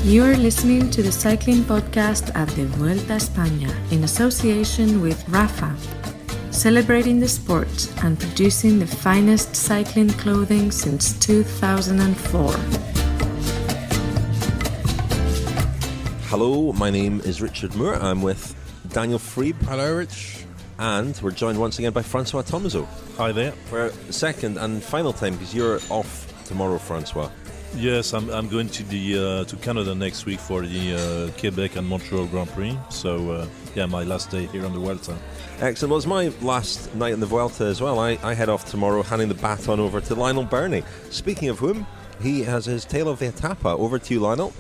You are listening to the cycling podcast at the Vuelta España in association with Rafa, celebrating the sport and producing the finest cycling clothing since 2004. Hello, my name is Richard Moore. I'm with Daniel Friebe. Hello, Rich. And we're joined once again by François Thomazeau. Hi there. For a second and final time, because you're off tomorrow, François. Yes, I'm going to the to Canada next week for the Quebec and Montreal Grand Prix. So, my last day here on the Vuelta. Excellent. Well, it's my last night in the Vuelta as well. I head off tomorrow, handing the baton over to Lionel Birnie. Speaking of whom, he has his tale of the Etapa. Over to you, Lionel.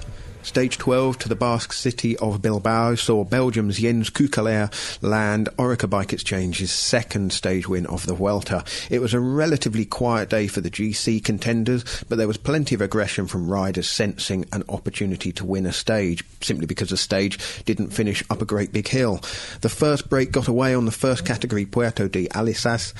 Stage 12 to the Basque city of Bilbao saw Belgium's Jens Keukeleire land Orica-BikeExchange's second stage win of the Vuelta. It was a relatively quiet day for the GC contenders, but there was plenty of aggression from riders sensing an opportunity to win a stage, simply because the stage didn't finish up a great big hill. The first break got away on the first category, Puerto de Alisas,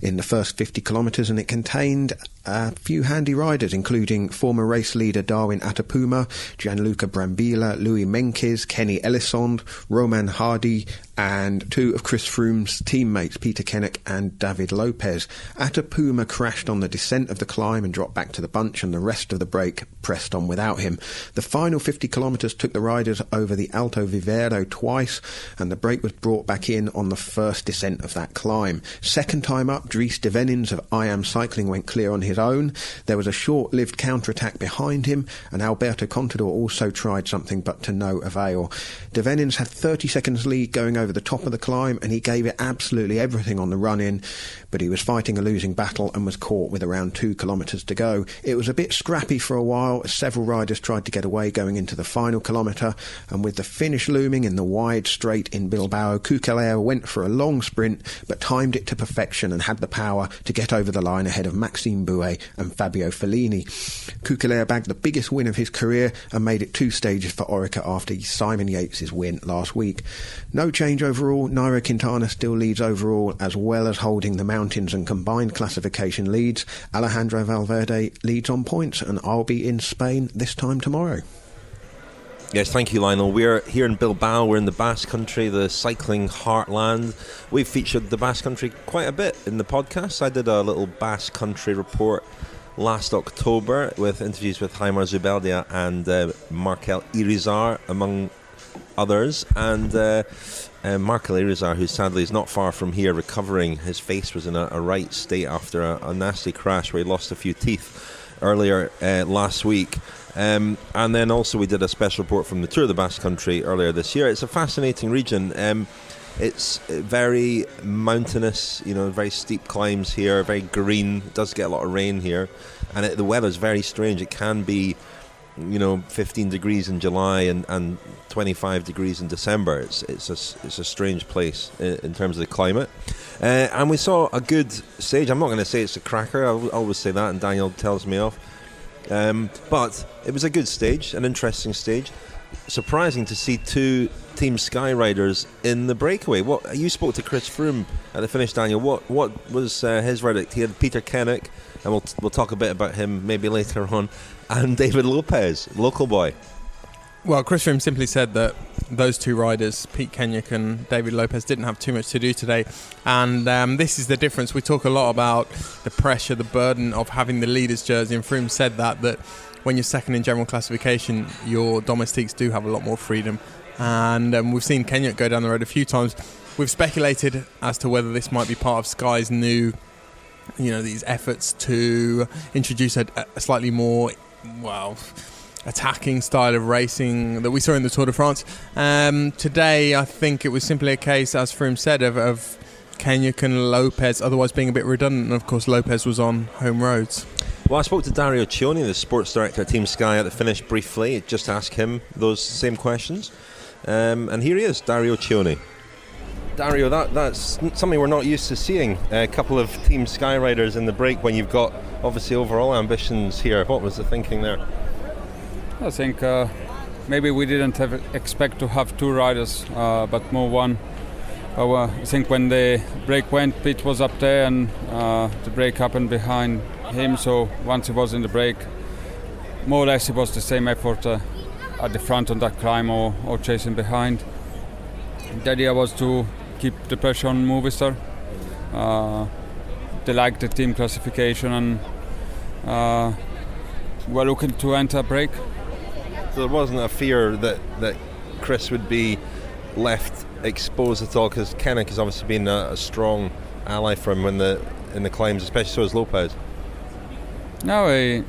in the first 50 kilometres, and it contained a few handy riders, including former race leader Darwin Atapuma, Gianluca Brambilla, Louis Menkes, Kenny Elissonde, Romain Hardy, and two of Chris Froome's teammates, Peter Kennaugh and David Lopez. Atapuma crashed on the descent of the climb and dropped back to the bunch, and the rest of the break pressed on without him. The final 50 kilometres took the riders over the Alto Vivero twice, and the break was brought back in on the first descent of that climb. Second time up, Dries de Venins of I Am Cycling went clear on his own. There was a short-lived counter-attack behind him, and Alberto Contador also tried something, but to no avail. De Venins had 30 seconds lead going over the top of the climb, and he gave it absolutely everything on the run-in, but he was fighting a losing battle and was caught with around 2 kilometres to go. It was a bit scrappy for a while as several riders tried to get away going into the final kilometre, and with the finish looming in the wide straight in Bilbao, Keukeleire went for a long sprint but timed it to perfection and had the power to get over the line ahead of Maxime Bouet and Fabio Fellini. Keukeleire bagged the biggest win of his career and made it 2 stages for Orica after Simon Yates' win last week. No change overall. Nairo Quintana still leads overall, as well as holding the mountains and combined classification leads. Alejandro Valverde leads on points, and I'll be in Spain this time tomorrow. Yes, thank you, Lionel. We're here in Bilbao. We're in the Basque Country, the cycling heartland. We've featured the Basque Country quite a bit in the podcast. I did a little Basque Country report last October with interviews with Jaime Zubeldia and Markel Irizar, among others. And Markel Irizar, who sadly is not far from here recovering. His face was in a right state after a nasty crash where he lost a few teeth earlier last week. And then also we did a special report from the Tour of the Basque Country earlier this year. It's a fascinating region. It's very mountainous, very steep climbs here, very green. It does get a lot of rain here, and the weather's very strange. It can be 15 degrees in July and 25 degrees in December. It's a strange place in terms of the climate. And we saw a good stage. I'm not going to say it's a cracker. I always say that, and Daniel tells me off. But it was a good stage, an interesting stage. Surprising to see 2 Team Sky riders in the breakaway. What you spoke to Chris Froome at the finish, Daniel. What was his verdict? He had Peter Kennaugh, and we'll talk a bit about him maybe later on, and David Lopez, local boy. Well, Chris Froome simply said that those 2 riders, Pete Kennaugh and David Lopez, didn't have too much to do today. And this is the difference. We talk a lot about the pressure, the burden of having the leader's jersey. And Froome said that when you're second in general classification, your domestiques do have a lot more freedom. And we've seen Kennaugh go down the road a few times. We've speculated as to whether this might be part of Sky's new, these efforts to introduce a slightly more, attacking style of racing that we saw in the Tour de France. Today, I think it was simply a case, as Froome said, of Kennaugh and Lopez otherwise being a bit redundant. And of course, Lopez was on home roads. Well, I spoke to Dario Cioni, the sports director at Team Sky, at the finish briefly, just to ask him those same questions. And here he is, Dario Cioni. Dario, that's something we're not used to seeing. A couple of Team Sky riders in the break when you've got, obviously, overall ambitions here. What was the thinking there? I think maybe we didn't expect to have 2 riders, but more one. I think when the break went, Pete was up there and the break happened behind him. So once he was in the break, more or less it was the same effort. at the front on that climb or chasing behind. The idea was to keep the pressure on Movistar. They liked the team classification and were looking to enter a break. So there wasn't a fear that Chris would be left exposed at all, because Kennaugh has obviously been a strong ally for him in the climbs, especially so has Lopez. No, it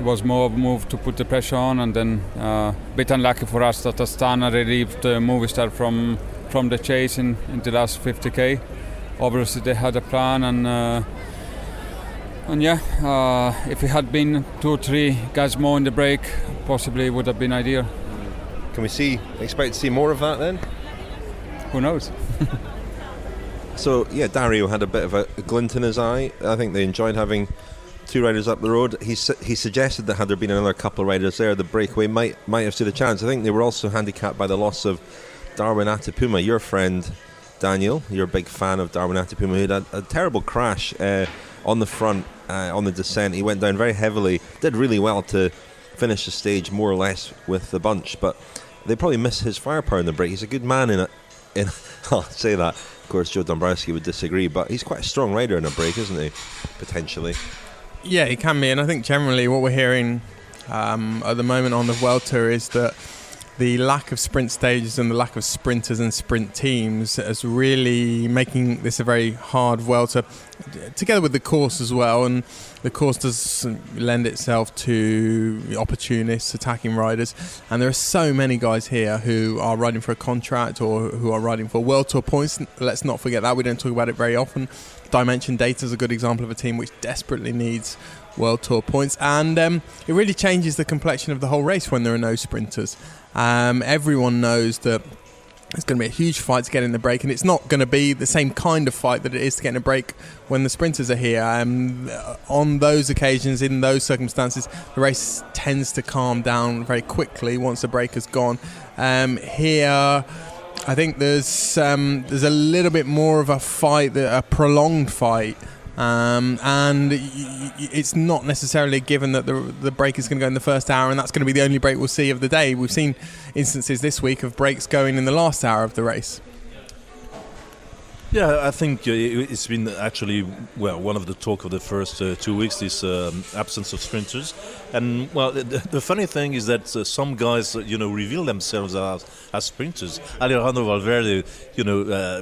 was more of a move to put the pressure on, and then a bit unlucky for us that Astana relieved Movistar from the chase in the last 50k. Obviously they had a plan, and if it had been 2 or 3 guys more in the break, possibly it would have been ideal. Can we expect to see more of that then? Who knows? So yeah, Dario had a bit of a glint in his eye. I think they enjoyed having 2 riders up the road. He suggested that had there been another couple of riders there, the breakaway might have stood a chance. I think they were also handicapped by the loss of Darwin Atapuma, your friend Daniel. You're a big fan of Darwin Atapuma, who had a terrible crash on the front on the descent. He went down very heavily, did really well to finish the stage more or less with the bunch, but they probably miss his firepower in the break. He's a good man in I'll say that. Of course, Joe Dombrowski would disagree, but he's quite a strong rider in a break, isn't he? Potentially. Yeah, he can be, and I think generally what we're hearing at the moment on the Vuelta is that the lack of sprint stages and the lack of sprinters and sprint teams is really making this a very hard Vuelta, together with the course as well. And the course does lend itself to opportunists, attacking riders. And there are so many guys here who are riding for a contract or who are riding for World Tour points. Let's not forget that. We don't talk about it very often. Dimension Data is a good example of a team which desperately needs World Tour points. And it really changes the complexion of the whole race when there are no sprinters. Everyone knows that it's going to be a huge fight to get in the break, and it's not going to be the same kind of fight that it is to get in a break when the sprinters are here. On those occasions, in those circumstances, the race tends to calm down very quickly once the break has gone. Here, I think there's a little bit more of a fight, a prolonged fight. And it's not necessarily given that the break is going to go in the first hour, and that's going to be the only break we'll see of the day. We've seen instances this week of breaks going in the last hour of the race. Yeah, I think it's been actually, one of the talk of the first 2 weeks, this absence of sprinters. And, the funny thing is that some guys, reveal themselves as sprinters. Alejandro Valverde,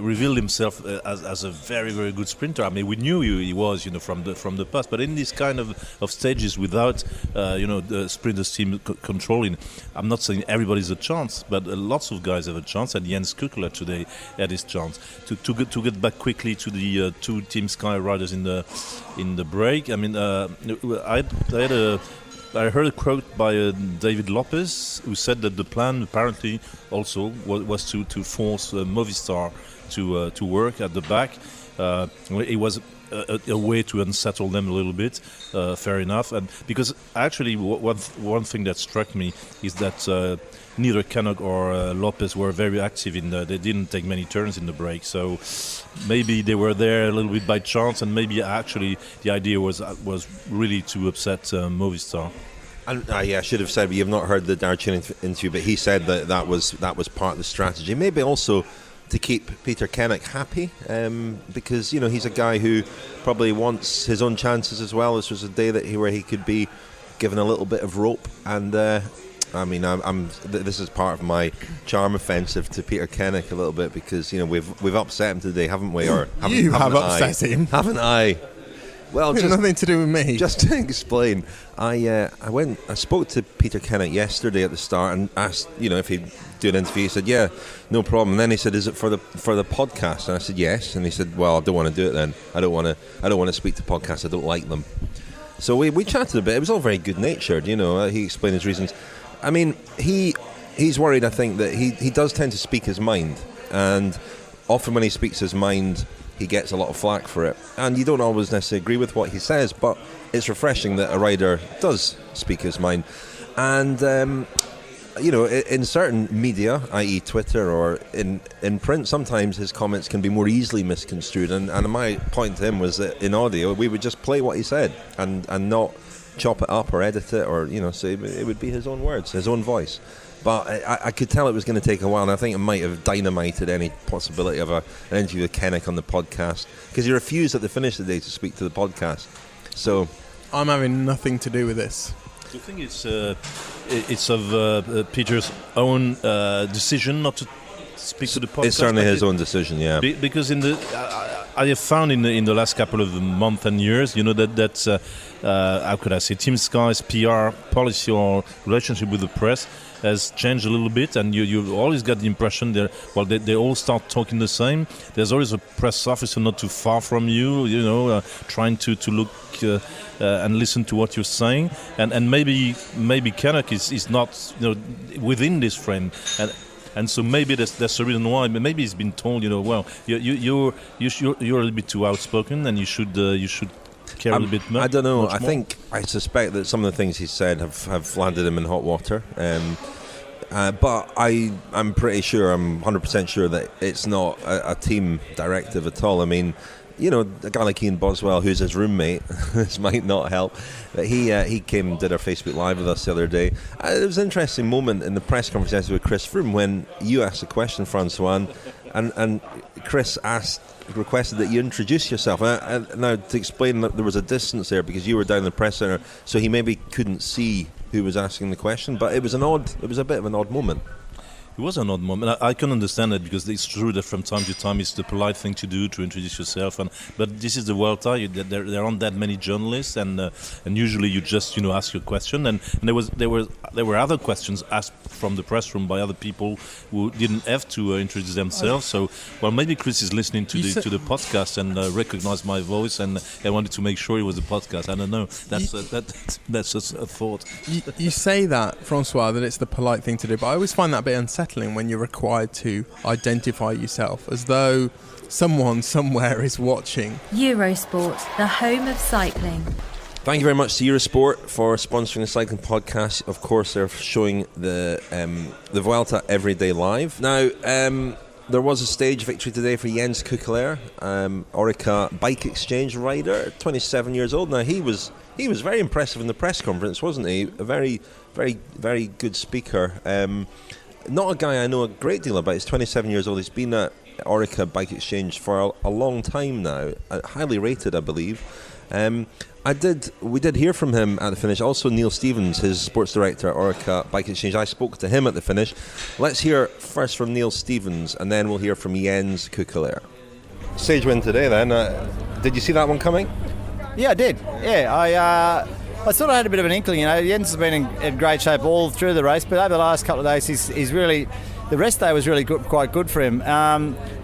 revealed himself as a very, very good sprinter. I mean, we knew he was, from the past. But in this kind of stages without, the sprinters team controlling, I'm not saying everybody's a chance, but lots of guys have a chance. And Jens Keukeleire today had his chance to get back quickly to the 2 Team Sky riders in the break. I mean, I heard a quote by David Lopez, who said that the plan apparently also was to force Movistar to work at the back. It was a way to unsettle them a little bit. Fair enough, and because actually one thing that struck me is that neither Kennaugh or Lopez were very active they didn't take many turns in the break, so maybe they were there a little bit by chance, and maybe actually the idea was really to upset Movistar. And I should have said, we have not heard the Dario Cioni interview, but he said that was part of the strategy. Maybe also to keep Peter Kennaugh happy, because he's a guy who probably wants his own chances as well. This was a day where he could be given a little bit of rope, and this is part of my charm offensive to Peter Kennaugh a little bit, because we've upset him today, haven't we? Or haven't upset him, haven't I? Well, just nothing to do with me. Just to explain, I spoke to Peter Kennaugh yesterday at the start and asked, if he'd do an interview. He said, "Yeah, no problem." And then he said, "Is it for the podcast?" And I said, "Yes." And he said, "Well, I don't want to do it then. I don't want to speak to podcasts. I don't like them." So we chatted a bit. It was all very good natured, He explained his reasons. I mean, he's worried. I think that he does tend to speak his mind, and often when he speaks his mind, he gets a lot of flack for it, and you don't always necessarily agree with what he says, but it's refreshing that a rider does speak his mind. And in certain media, i.e. Twitter or in print, sometimes his comments can be more easily misconstrued, and my point to him was that in audio we would just play what he said and not chop it up or edit it, or so it would be his own words, his own voice. But I could tell it was going to take a while, and I think it might have dynamited any possibility of an interview with Kennaugh on the podcast, because he refused at the finish today to speak to the podcast. So I'm having nothing to do with this. Do you think it's of Peter's own decision not to speak to the podcast? It's certainly his own decision, yeah. Because I have found in the last couple of months and years, that how could I say, Team Sky's PR policy or relationship with the press has changed a little bit, and you always got the impression they all start talking the same. There's always a press officer not too far from you, trying to look and listen to what you're saying, and maybe Kennaugh is not within this frame, and so maybe that's the reason why. Maybe he's been told, well, you're a little bit too outspoken, and you should care a little bit more. I don't know. I suspect that some of the things he said have landed him in hot water. But I'm pretty sure, I'm 100% sure that it's not a team directive at all. I mean, a guy like Ian Boswell, who's his roommate, this might not help, but he came and did our Facebook Live with us the other day. It was an interesting moment in the press conference with Chris Froome when you asked a question, François, and Chris requested that you introduce yourself. Now, to explain that there was a distance there because you were down in the press centre, so he maybe couldn't see who was asking the question, but it was a bit of an odd moment. It was an odd moment. I can understand it because it's true that from time to time it's the polite thing to do to introduce yourself. But this is the Vuelta. There aren't that many journalists, and usually you just ask your question. And there were other questions asked from the press room by other people who didn't have to introduce themselves. So maybe Chris is listening to the podcast and recognized my voice, and I wanted to make sure it was a podcast. I don't know. That's just a thought. You say that, François, that it's the polite thing to do, but I always find that a bit unsettling when you're required to identify yourself as though someone somewhere is watching. Eurosport, the home of cycling. Thank you very much to Eurosport for sponsoring the cycling podcast. Of course, they're showing the Vuelta every day live. Now, there was a stage victory today for Jens Keukeleire, Orica-BikeExchange rider, 27 years old. Now, he was very impressive in the press conference, wasn't he? A very, very, very good speaker. Not a guy I know a great deal about. He's 27 years old. He's been at Orica-BikeExchange for a long time now. Highly rated, I believe. We did hear from him at the finish. Also, Neil Stevens, his sports director at Orica-BikeExchange. I spoke to him at the finish. Let's hear first from Neil Stevens, and then we'll hear from Jens Keukeleire. Stage win today, then. Did you see that one coming? Yeah, I did. Yeah, I sort of had a bit of an inkling. Jens has been in great shape all through the race, but over the last couple of days, he's really. The rest day was really good, quite good for him.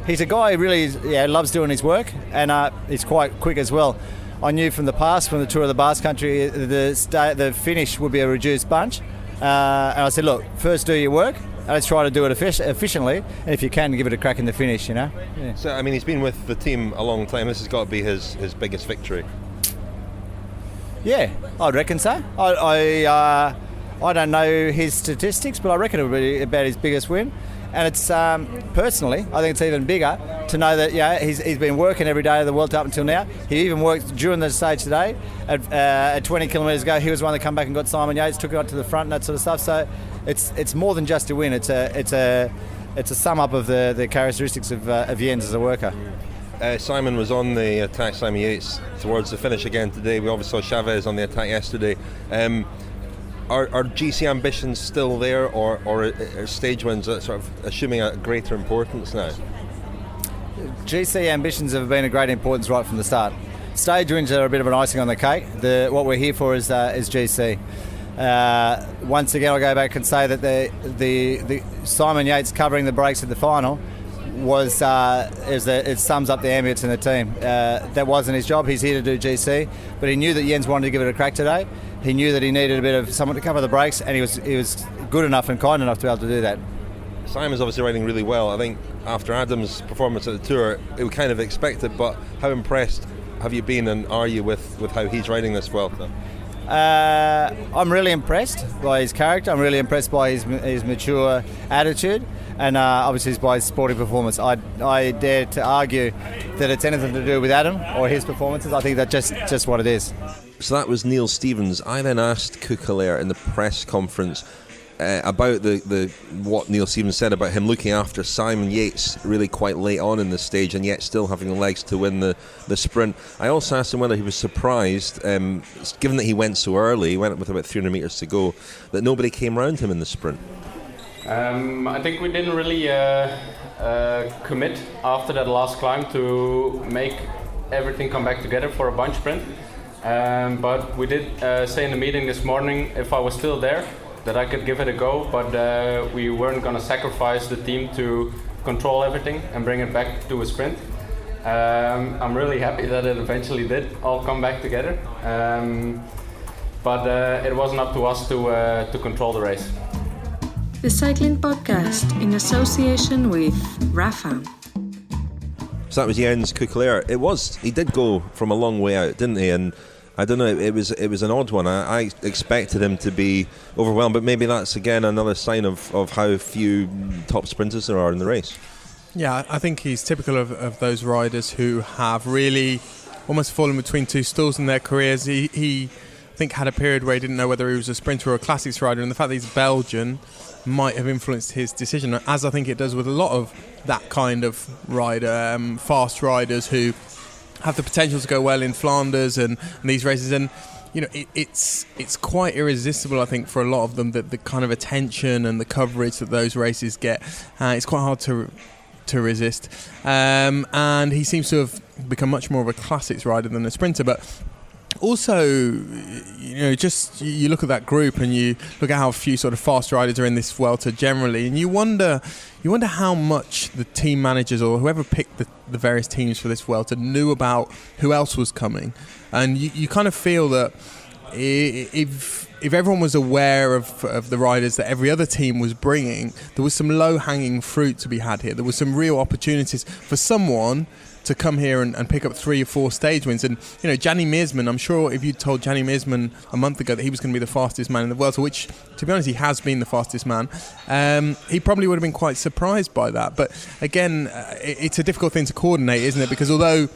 He's a guy who really loves doing his work, and he's quite quick as well. I knew from the past, from the Tour of the Basque Country, the finish would be a reduced bunch. And I said, look, first do your work, and let's try to do it efficiently, and if you can, give it a crack in the finish, Yeah. So, I mean, he's been with the team a long time. This has got to be his biggest victory. Yeah, I'd reckon so. I don't know his statistics, but I reckon it would be about his biggest win. And it's personally, I think it's even bigger to know that he's been working every day of the World Cup until now. He even worked during the stage today. At 20 kilometres ago, he was the one that come back and got Simon Yates, took it out to the front and that sort of stuff. So it's more than just a win. It's a sum up of the characteristics of Jens as a worker. Simon was on the attack, Simon Yates, towards the finish again today. We obviously saw Chavez on the attack yesterday. Are GC ambitions still there, or are stage wins sort of assuming a greater importance now? GC ambitions have been a great importance right from the start. Stage wins are a bit of an icing on the cake. What we're here for is GC. Once again, I'll go back and say that the Simon Yates covering the brakes at the final it sums up the ambience in the team. That wasn't his job. He's here to do GC, but he knew that Jens wanted to give it a crack today. He knew that he needed a bit of someone to cover the brakes, and he was good enough and kind enough to be able to do that. Simon's obviously riding really well. I think after Adam's performance at the Tour, it was kind of expected, but how impressed have you been and are you with how he's riding this Vuelta? I'm really impressed by his character. I'm really impressed by his mature attitude, and obviously by his sporting performance. I dare to argue that it's anything to do with Adam or his performances. I think that's just what it is. So that was Neil Stevens. I then asked Keukeleire in the press conference about the what Neil Stevens said about him looking after Simon Yates really quite late on in the stage and yet still having the legs to win the sprint. I also asked him whether he was surprised, given that he went so early, he went with about 300 metres to go, that nobody came round him in the sprint. I think we didn't really commit after that last climb to make everything come back together for a bunch sprint. But we did say in the meeting this morning, if I was still there, that I could give it a go, but we weren't going to sacrifice the team to control everything and bring it back to a sprint. I'm really happy that it eventually did all come back together, but it wasn't up to us to control the race. The Cycling Podcast in association with Rafa. So that was Jens Keukeleire. He did go from a long way out, didn't he? And I don't know, it was an odd one. I expected him to be overwhelmed, but maybe that's again another sign of how few top sprinters there are in the race. Yeah, I think he's typical of those riders who have really almost fallen between two stools in their careers. He I think had a period where he didn't know whether he was a sprinter or a classics rider, and the fact that he's Belgian might have influenced his decision, as I think it does with a lot of that kind of rider, fast riders who have the potential to go well in Flanders and these races. And you know, it's quite irresistible, I think, for a lot of them, that the kind of attention and the coverage that those races get. It's quite hard to resist. And he seems to have become much more of a classics rider than a sprinter. But also, you know, just you look at that group and you look at how few sort of fast riders are in this Vuelta generally, and you wonder how much the team managers or whoever picked the various teams for this Vuelta knew about who else was coming. And you kind of feel that if everyone was aware of the riders that every other team was bringing, there was some low-hanging fruit to be had here. There was some real opportunities for someone to come here and pick up 3 or 4 stage wins. And you know, Gianni Meersman, I'm sure if you told Gianni Meersman a month ago that he was going to be the fastest man in the world, which to be honest he has been the fastest man, he probably would have been quite surprised by that. But again, it's a difficult thing to coordinate, isn't it? Because although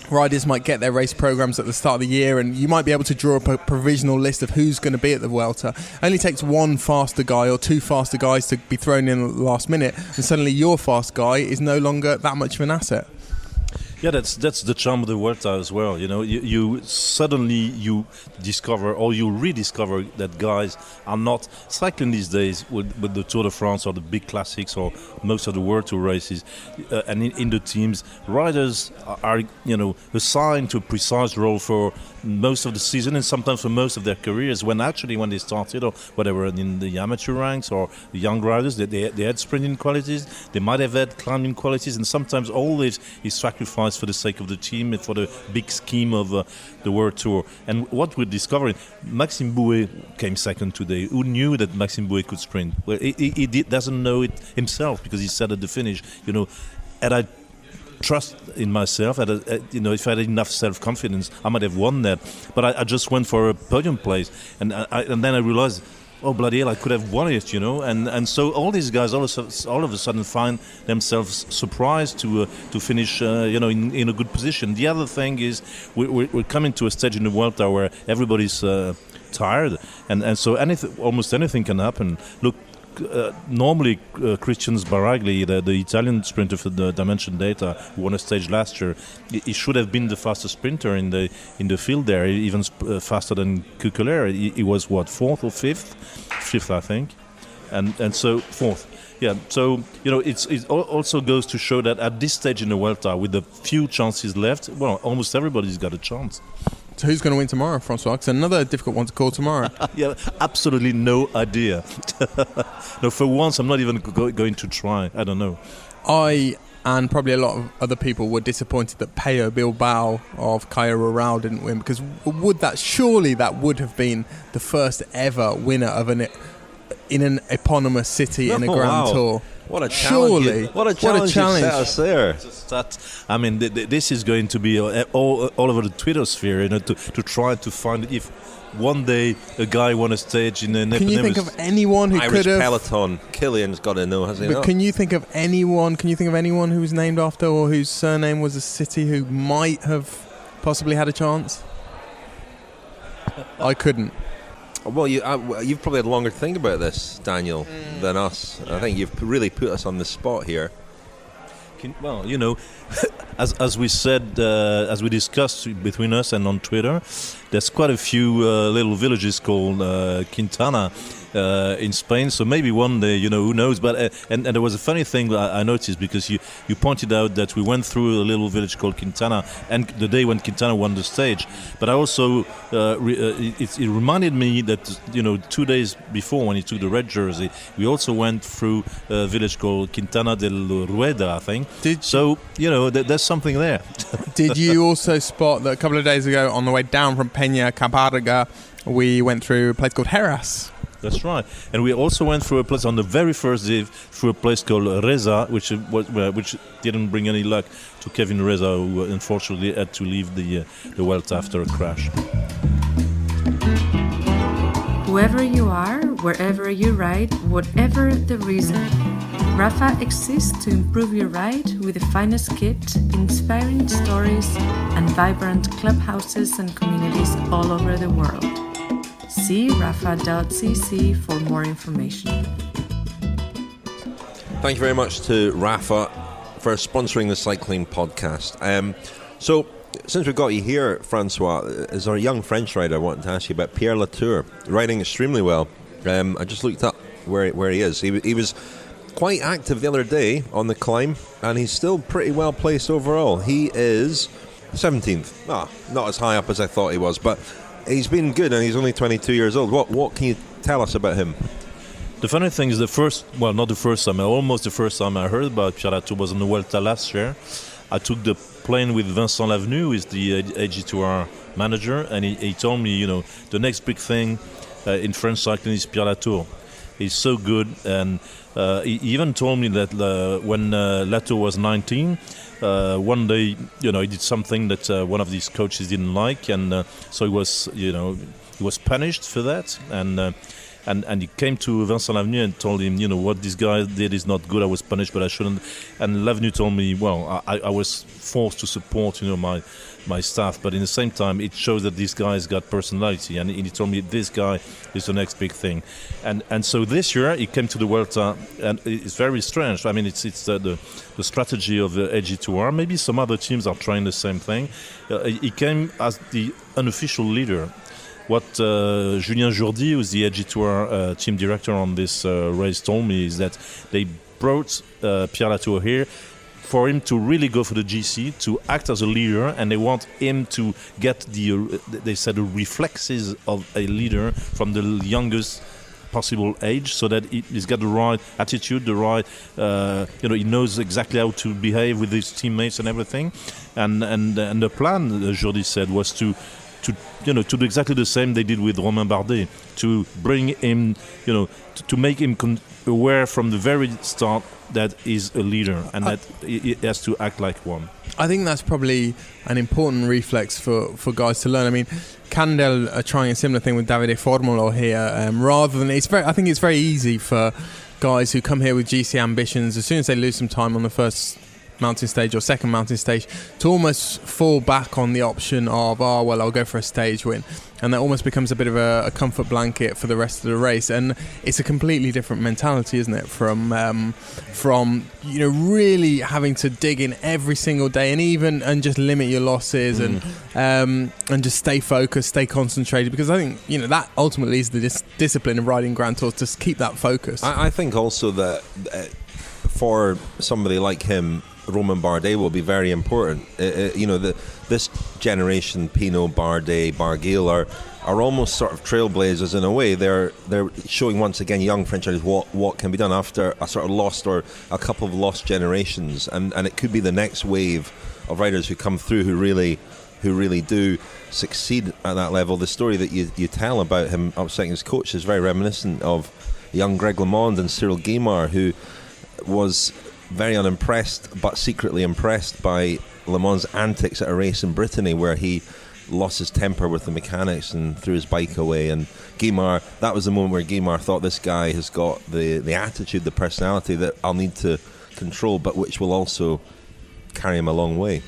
riders might get their race programs at the start of the year and you might be able to draw up a provisional list of who's going to be at the Vuelta, it only takes one faster guy or 2 faster guys to be thrown in at the last minute, and suddenly your fast guy is no longer that much of an asset. Yeah, that's the charm of the Vuelta as well. You know, you suddenly discover, or you rediscover, that guys are not cycling these days with the Tour de France or the big classics or most of the World Tour races, and in the teams, riders are assigned to a precise role for most of the season and sometimes for most of their careers. When they started or whatever in the amateur ranks or the young riders, they had sprinting qualities, they might have had climbing qualities, and sometimes all this is sacrificed for the sake of the team and for the big scheme of the World Tour. And what we're discovering, Maxime Bouet came second today. Who knew that Maxime Bouet could sprint? Well, he doesn't know it himself, because he said at the finish, had I trust in myself, if I had enough self-confidence, I might have won that. But I just went for a podium place, and then I realized, oh bloody hell, I could have won it, and so all these guys all of a sudden find themselves surprised to finish in a good position. The other thing is we're coming to a stage in the Vuelta where everybody's tired, and so almost anything can happen. Look, normally Christian Sbaragli, the Italian sprinter for the Dimension Data, who won a stage last year, he should have been the fastest sprinter in the field there, even faster than Keukeleire. He was 4th or 5th? 5th, I think, and so 4th. Yeah, so it also goes to show that at this stage in the Vuelta, with the few chances left, well, almost everybody's got a chance. So who's going to win tomorrow, François? It's another difficult one to call tomorrow. Yeah, absolutely no idea. No, for once, I'm not even going to try. I don't know. I and probably a lot of other people were disappointed that Pello Bilbao of Caio Rural didn't win, because surely that would have been the first ever winner of in an eponymous city in a Grand Tour. What a challenge! Surely, what a challenge you set us there. I mean, this is going to be all over the Twitter sphere, to try to find if one day a guy won a stage in an. Can you think of anyone who Irish could have? peloton? Killian's got to know, has he not? But can you think of anyone? Can you think of anyone who was named after or whose surname was a city who might have possibly had a chance? I couldn't. Well, you've probably had longer to think about this, Daniel, than us. I think you've really put us on the spot here. Well, as we said, as we discussed between us and on Twitter, there's quite a few little villages called Quintana in Spain. So maybe one day, who knows? But and there was a funny thing I noticed, because you pointed out that we went through a little village called Quintana, and the day when Quintana won the stage. But I also it reminded me that 2 days before, when he took the red jersey, we also went through a village called Quintana del Rueda, I think. There's something there. Did you also spot that a couple of days ago on the way down from Peña Cabarga, we went through a place called Heras? That's right, and we also went through a place on the very first day, through a place called Reza, which didn't bring any luck to Kevin Reza, who unfortunately had to leave the Vuelta after a crash. Whoever you are, wherever you ride, whatever the reason, Rafa exists to improve your ride with the finest kit, inspiring stories, and vibrant clubhouses and communities all over the world. See rafa.cc for more information. Thank you very much to Rafa for sponsoring the cycling podcast. So, since we've got you here, Francois, as our young French rider, I wanted to ask you about Pierre Latour, riding extremely well. I just looked up where he is. He was quite active the other day on the climb, and he's still pretty well placed overall. He is 17th. Not as high up as I thought he was, but he's been good, and he's only 22 years old. What can you tell us about him? The funny thing is almost the first time I heard about Pierre Latour was on the Vuelta last year. I took the plane with Vincent Lavenu, who is the AG2R manager, and he told me, the next big thing in French cycling is Pierre Latour. He's so good, and he even told me that when Latour was 19, one day, he did something that one of these coaches didn't like, and so he was punished for that, and he came to Vincent Lavenu and told him, what this guy did is not good. I was punished, but I shouldn't. And Lavenu told me, well, I was forced to support, my staff, but in the same time, it shows that this guy's got personality. And he told me, this guy is the next big thing. And so this year, he came to the Vuelta, and it's very strange. I mean, it's the strategy of the AG2R. Maybe some other teams are trying the same thing. He came as the unofficial leader. What Julien Jourdi, who's the AG2R team director on this race, told me is that they brought Pierre Latour here for him to really go for the GC, to act as a leader, and they want him to get the reflexes of a leader from the youngest possible age, so that he's got the right attitude, the right, he knows exactly how to behave with his teammates and everything. And the plan, Jourdi said, was to do exactly the same they did with Romain Bardet, to bring him, to make him aware from the very start that he's a leader and that he has to act like one. I think that's probably an important reflex for guys to learn. I mean, Candel are trying a similar thing with Davide Formolo here. Rather than I think it's very easy for guys who come here with GC ambitions, as soon as they lose some time on the first mountain stage or second mountain stage, to almost fall back on the option of I'll go for a stage win, and that almost becomes a bit of a comfort blanket for the rest of the race. And it's a completely different mentality, isn't it, from really having to dig in every single day and just limit your losses and just stay focused, stay concentrated, because I think that ultimately is the discipline of riding Grand Tours, to keep that focus. I think also that for somebody like him, Romain Bardet will be very important. This generation, Pinot, Bardet, Barguil, are almost sort of trailblazers in a way. They're showing once again young French riders what can be done after a sort of lost or a couple of lost generations, and it could be the next wave of riders who come through who really do succeed at that level. The story that you tell about him upsetting his coach is very reminiscent of young Greg LeMond and Cyril Guimard, who was very unimpressed but secretly impressed by LeMond's antics at a race in Brittany, where he lost his temper with the mechanics and threw his bike away. And Guimard, that was the moment where Guimard thought, this guy has got the attitude, the personality that I'll need to control, but which will also carry him a long way.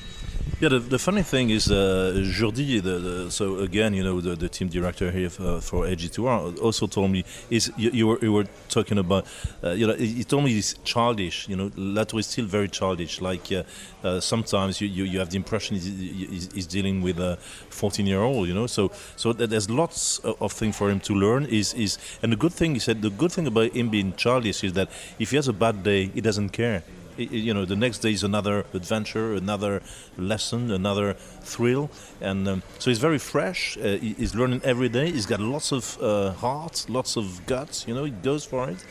Yeah, the funny thing is, Jordi, so again, the team director here for AG2R also told me you were talking about, he told me it's childish. Latour is still very childish. Like sometimes you have the impression he's dealing with a 14-year-old. So there's lots of things for him to learn. And the good thing, he said, the good thing about him being childish is that if he has a bad day, he doesn't care. The next day is another adventure, another lesson, another thrill, and so he's very fresh. He's learning every day. He's got lots of heart, lots of guts. He goes for it.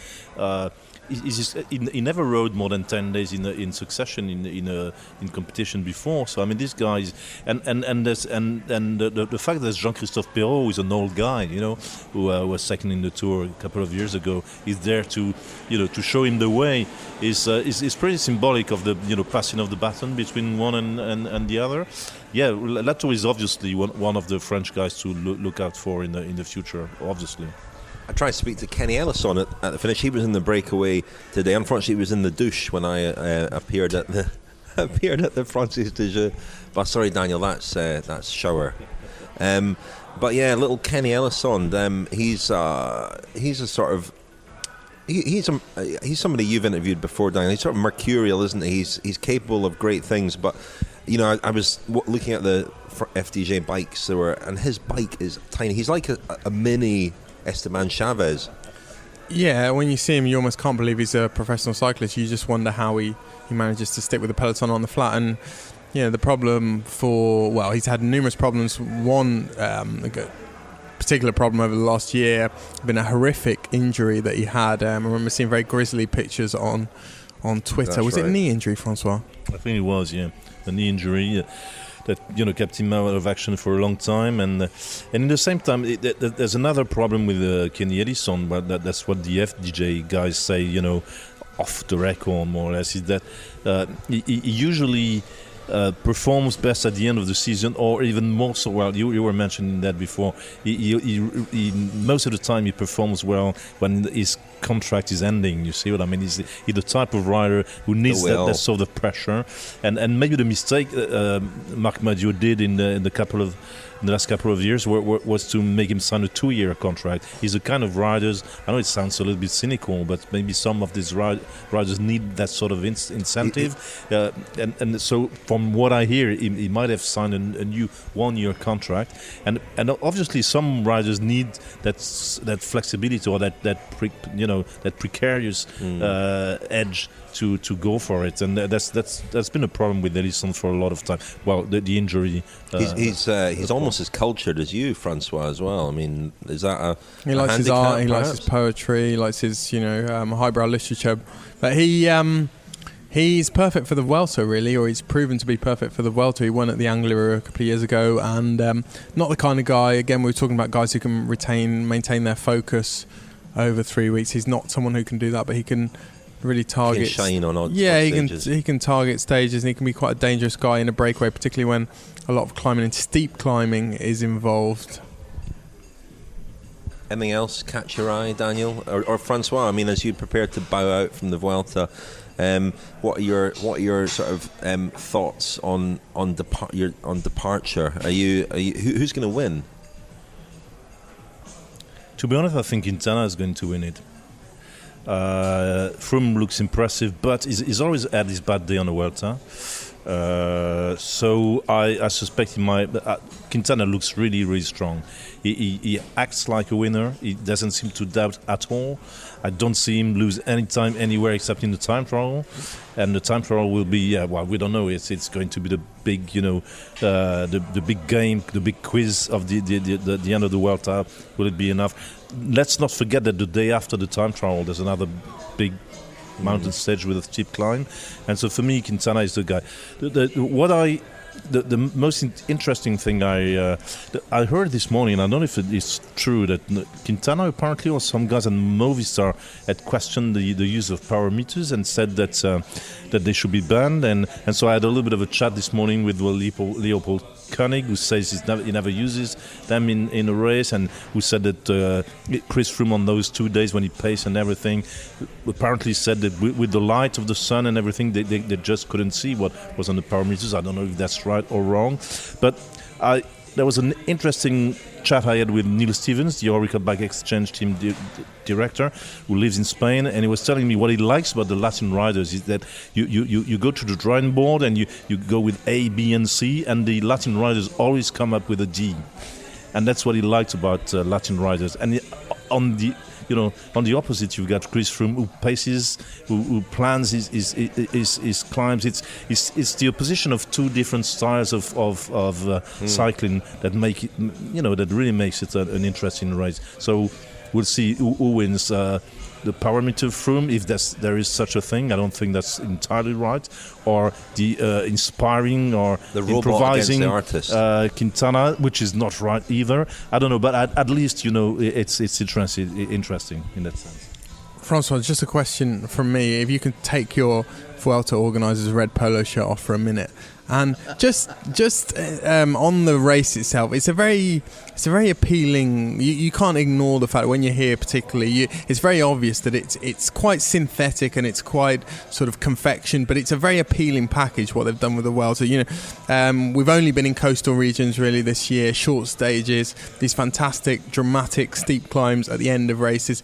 He never rode more than 10 days in succession in competition before. So I mean, these guys, and the fact that Jean-Christophe Perrault is an old guy, who was second in the Tour a couple of years ago, is there to show him the way. Is pretty symbolic of the passing of the baton between one and the other. Yeah, Latour is obviously one of the French guys to look out for in the future. Obviously. I tried to speak to Kenny Ellison at the finish. He was in the breakaway today. Unfortunately, he was in the douche when I appeared at the Francis de Jeux. But sorry, Daniel, that's shower. But yeah, little Kenny Ellison. He's a sort of he's somebody you've interviewed before, Daniel. He's sort of mercurial, isn't he? He's capable of great things. But I was looking at the FDJ bikes and his bike is tiny. He's like a mini Esteban Chavez. Yeah, when you see him, you almost can't believe he's a professional cyclist. You just wonder how he manages to stick with the peloton on the flat. And the problem he's had numerous problems. One particular problem over the last year been a horrific injury that he had. I remember seeing very grisly pictures on Twitter. That's was right. it a knee injury, Francois? I think it was, yeah, a knee injury. That kept him out of action for a long time, and at the same time, there's another problem with Kenny Ellison, but that's what the FDJ guys say, off the record more or less, is that he usually performs best at the end of the season, or even more so. Well, you were mentioning that before. He most of the time he performs well when his contract is ending. You see what I mean? He's the type of rider who needs that sort of pressure, and maybe the mistake Marc Madiot did in the last couple of years was to make him sign a 2-year contract. He's the kind of riders, I know it sounds a little bit cynical, but maybe some of these riders need that sort of incentive. And so from what I hear, he might have signed a new 1-year contract. And obviously some riders need that flexibility or that precarious edge to go for it, and that's been a problem with Ellison for a lot of time. Well, the injury. He's almost as cultured as you, Francois, as well. I mean, is that he likes his art, he likes his poetry, he likes his highbrow literature, but he's perfect for the Vuelta, really, or he's proven to be perfect for the Vuelta. He won at the Anglia a couple of years ago, and not the kind of guy. Again, we were talking about guys who can maintain their focus over 3 weeks. He's not someone who can do that, but he can really target. He can shine on odd stages. He can target stages, and he can be quite a dangerous guy in a breakaway, particularly when a lot of climbing and steep climbing is involved. Anything else catch your eye, Daniel or Francois? I mean, as you prepare to bow out from the Vuelta, what are your sort of thoughts on departure? Are you who's going to win? To be honest, I think Quintana is going to win it. Froome looks impressive, but he's always had his bad day on the Vuelta. So I suspect he might. Quintana looks really, really strong. He acts like a winner. He doesn't seem to doubt at all. I don't see him lose any time anywhere except in the time trial. And the time trial will be, we don't know. It's going to be the big, the big game, the big quiz of the end of the Vuelta. Will it be enough? Let's not forget that the day after the time trial, there's another big mountain stage with a steep climb, and so for me, Quintana is the guy. The most interesting thing I heard this morning, I don't know if it is true, that Quintana apparently, or some guys at Movistar, had questioned the use of power meters and said that they should be banned, and so I had a little bit of a chat this morning with Leopold Koenig, who says he never uses them in a race, and who said that Chris Froome on those 2 days when he paced and everything, apparently said that with the light of the sun and everything, they just couldn't see what was on the parameters. I don't know if that's right or wrong, but there was an interesting chat I had with Neil Stevens, the Orica-BikeExchange team director, who lives in Spain, and he was telling me what he likes about the Latin riders is that you go to the drawing board and you go with A, B, and C, and the Latin riders always come up with a D, and that's what he likes about Latin riders. And on the opposite, you've got Chris Froome, who paces, who plans his climbs. It's the opposition of two different styles of cycling that make it, that really makes it an interesting race. So we'll see who wins. The parameter Froome, if there is such a thing. I don't think that's entirely right. Or the inspiring or the improvising the artist. Quintana, which is not right either. I don't know, but at least it's interesting in that sense. François, just a question from me. If you could take your Vuelta organizer's red polo shirt off for a minute, and just on the race itself, it's a very appealing. You can't ignore the fact that when you're here, particularly, it's very obvious that it's quite synthetic and it's quite sort of confection, but it's a very appealing package what they've done with the Vuelta. We've only been in coastal regions really this year, short stages, these fantastic, dramatic, steep climbs at the end of races,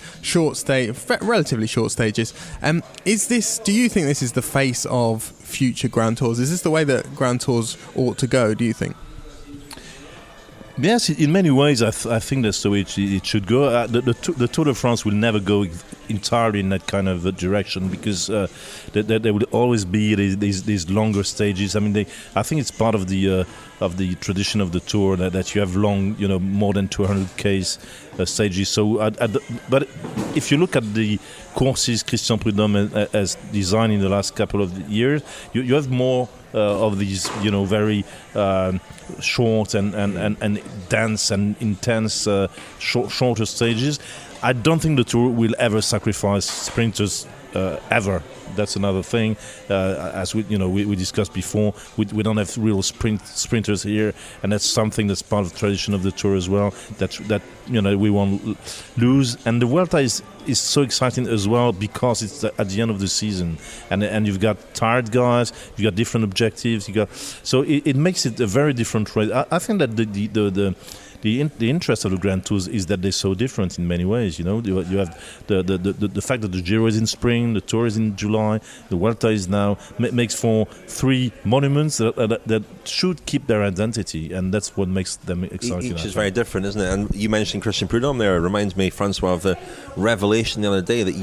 relatively short stages. Do you think this is the face of future Grand Tours? Is this the way that Grand Tours ought to go, do you think? Yes, in many ways, I think that's the way it should go. The Tour de France will never go entirely in that kind of direction, because there will always be these longer stages. I mean, I think it's part of the tradition of the Tour that you have long, more than 200 k's stages. So, but if you look at the courses Christian Prudhomme has designed in the last couple of years, you have more of these, very short and dense and intense shorter stages. I don't think the Tour will ever sacrifice sprinters ever. That's another thing. As we discussed before, we don't have real sprinters here, and that's something that's part of the tradition of the Tour as well. That we won't lose. And the Vuelta is so exciting as well because it's at the end of the season, and you've got tired guys, you've got different objectives. So it makes it a very different race. I think that the interest of the Grand Tours is that they're so different in many ways. You have the fact that the Giro is in spring, the Tour is in July, the Vuelta is now, makes for three monuments that should keep their identity, and that's what makes them exciting. Each is very different, isn't it? And you mentioned Christian Prudhomme there. It reminds me, François, of the revelation the other day that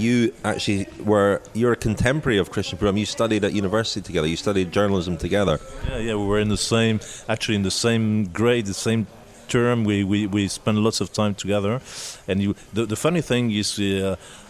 you're a contemporary of Christian Prudhomme. You studied at university together. You studied journalism together. Yeah, we were in the same grade, the same term. We spent lots of time together, and the funny thing is,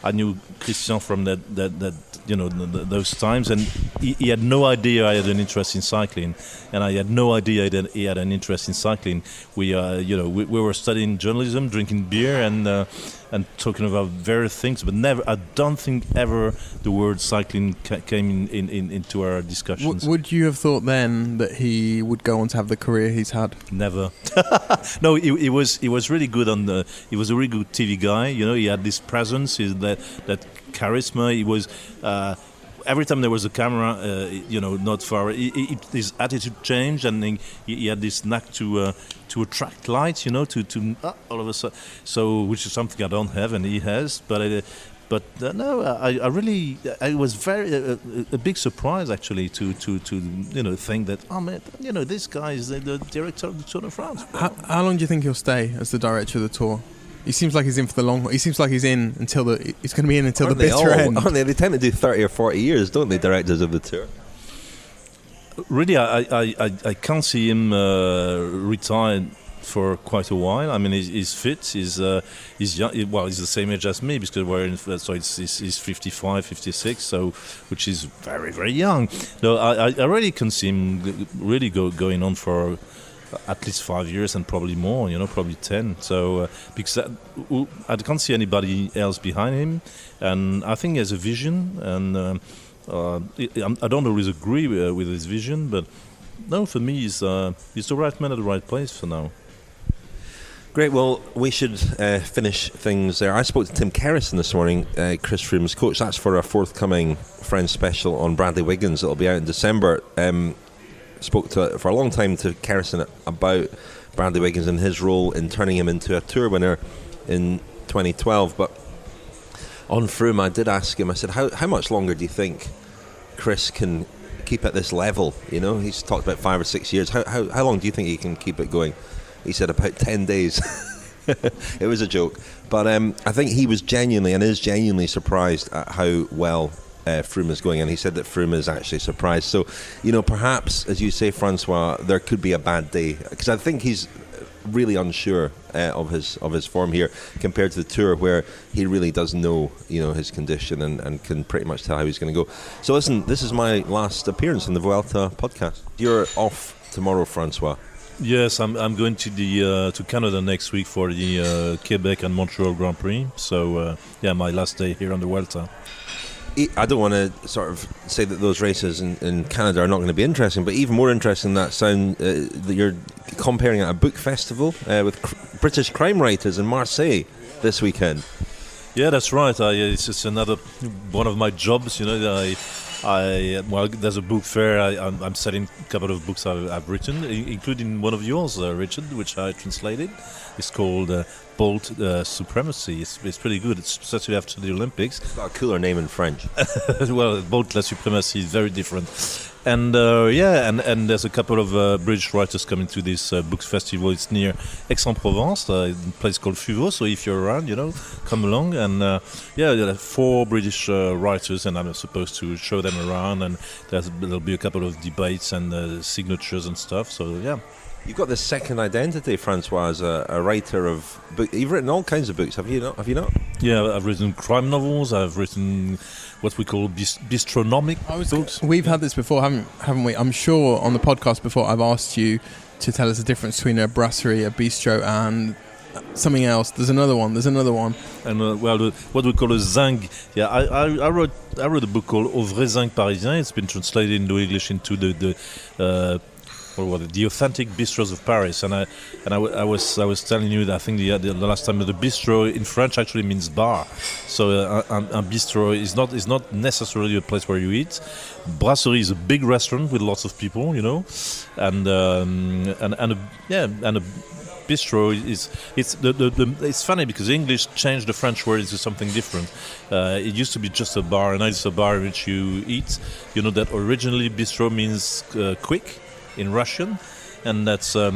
I knew Christian from those times, and he had no idea I had an interest in cycling, and I had no idea that he had an interest in cycling. We were studying journalism, drinking beer, and talking about various things, but never. I don't think ever the word cycling came into our discussions. Would you have thought then that he would go on to have the career he's had? Never. No, he was really good he was a really good TV guy. He had this presence, that charisma. He was. Every time there was a camera, not far, his attitude changed, and he had this knack to attract light, to all of a sudden. So, which is something I don't have, and he has. But no, I really, it was a big surprise actually to think that, oh man, this guy is the director of the Tour de France. How long do you think he'll stay as the director of the Tour? He seems like he's in for the long haul. He seems like he's in until he's going to be in until the bitter end. Aren't they? They tend to do 30 or 40 years, don't they, directors of the Tour? Really, I can't see him retired for quite a while. I mean, he's fit. He's young. Well, he's the same age as me because he's 55, 56. So, which is very, very young. No, I really can see him really going on for at least 5 years and probably more, probably 10. So because I can't see anybody else behind him, and I think he has a vision, and I don't always agree with his vision, but no, for me, he's the right man at the right place for now. Great. Well, we should finish things there. I spoke to Tim Kerrison this morning, Chris Froome's coach. That's for a forthcoming Friends special on Bradley Wiggins. It'll be out in December. Spoke for a long time to Kerrison about Bradley Wiggins and his role in turning him into a Tour winner in 2012. But on Froome, I did ask him, I said, how much longer do you think Chris can keep at this level? You know, he's talked about 5 or 6 years. How long do you think he can keep it going? He said about 10 days. It was a joke. But I think he was genuinely surprised at how well Froome is going. And he said that Froome is actually surprised. So, you know, perhaps, as you say, Francois, there could be a bad day. Because I think he's really unsure of his form here compared to the Tour, where he really does know, you know, his condition and can pretty much tell how he's going to go. So listen, this is my last appearance on the Vuelta podcast. You're off tomorrow, Francois. Yes, I'm going to Canada next week for the Quebec and Montreal Grand Prix. So my last day here on the Vuelta. I don't want to sort of say that those races in Canada are not going to be interesting, but even more interesting that you're comparing at a book festival with British crime writers in Marseille this weekend. Yeah, that's right. It's just another one of my jobs. You know, there's a book fair. I'm selling a couple of books I've written, including one of yours, Richard, which I translated. It's called Bolt Supremacy. It's pretty good. It's especially after the Olympics. It's got a cooler name in French. Well, Bolt La Supremacy is very different. And and there's a couple of British writers coming to this books festival. It's near Aix-en-Provence, a place called Fuveau. So if you're around, you know, come along. And there are 4 British writers, and I'm supposed to show them around. And there'll be a couple of debates and signatures and stuff. So yeah. You've got this second identity, Francois, as a writer of books. You've written all kinds of books, have you not? Yeah, I've written crime novels. I've written what we call bistronomic books. We've had this before, haven't we? I'm sure on the podcast before I've asked you to tell us the difference between a brasserie, a bistro, and something else. There's another one. And what we call a zinc. Yeah, I wrote a book called Au vrai zinc parisien. It's been translated into English into the authentic bistros of Paris, and I was telling you that I think the last time the bistro in French actually means bar. So a bistro is not necessarily a place where you eat. Brasserie is a big restaurant with lots of people, you know, and a bistro it's funny because English changed the French word into something different. It used to be just a bar, and now it's a bar in which you eat. You know that originally bistro means quick in Russian, and there's a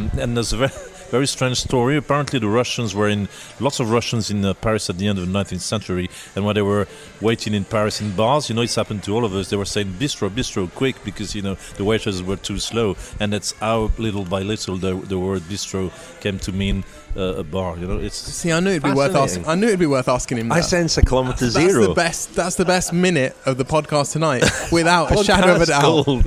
very, very strange story. Apparently lots of Russians in Paris at the end of the 19th century, and when they were waiting in Paris in bars, you know, it's happened to all of us, they were saying bistro quick, because, you know, the waiters were too slow, and that's how little by little the word bistro came to mean a bar. You know, I knew it'd be worth asking. I knew it'd be worth asking him that. I sense a kilometre zero. That's the best minute of the podcast tonight, without a shadow of a doubt.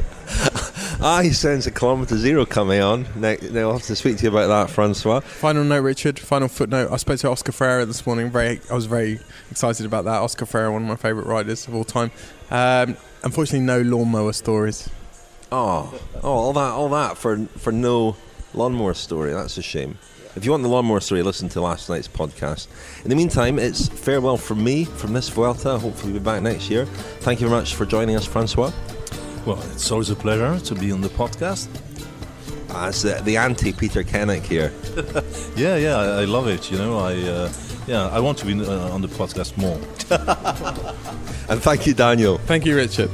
I sense a kilometre zero coming on. Now I'll have to speak to you about that, Francois. Final note, Richard. Final footnote. I spoke to Oscar Freire this morning. I was very excited about that. Oscar Freire, one of my favourite riders of all time. Unfortunately, no lawnmower stories. All that for no lawnmower story. That's a shame. If you want the lawnmower story, listen to last night's podcast. In the meantime, it's farewell from me from this Vuelta. Hopefully we'll be back next year. Thank you very much for joining us, Francois. Well, it's always a pleasure to be on the podcast. As the anti-Peter Kennaugh here. Yeah, I love it. You know, I want to be on the podcast more. And thank you, Daniel. Thank you, Richard.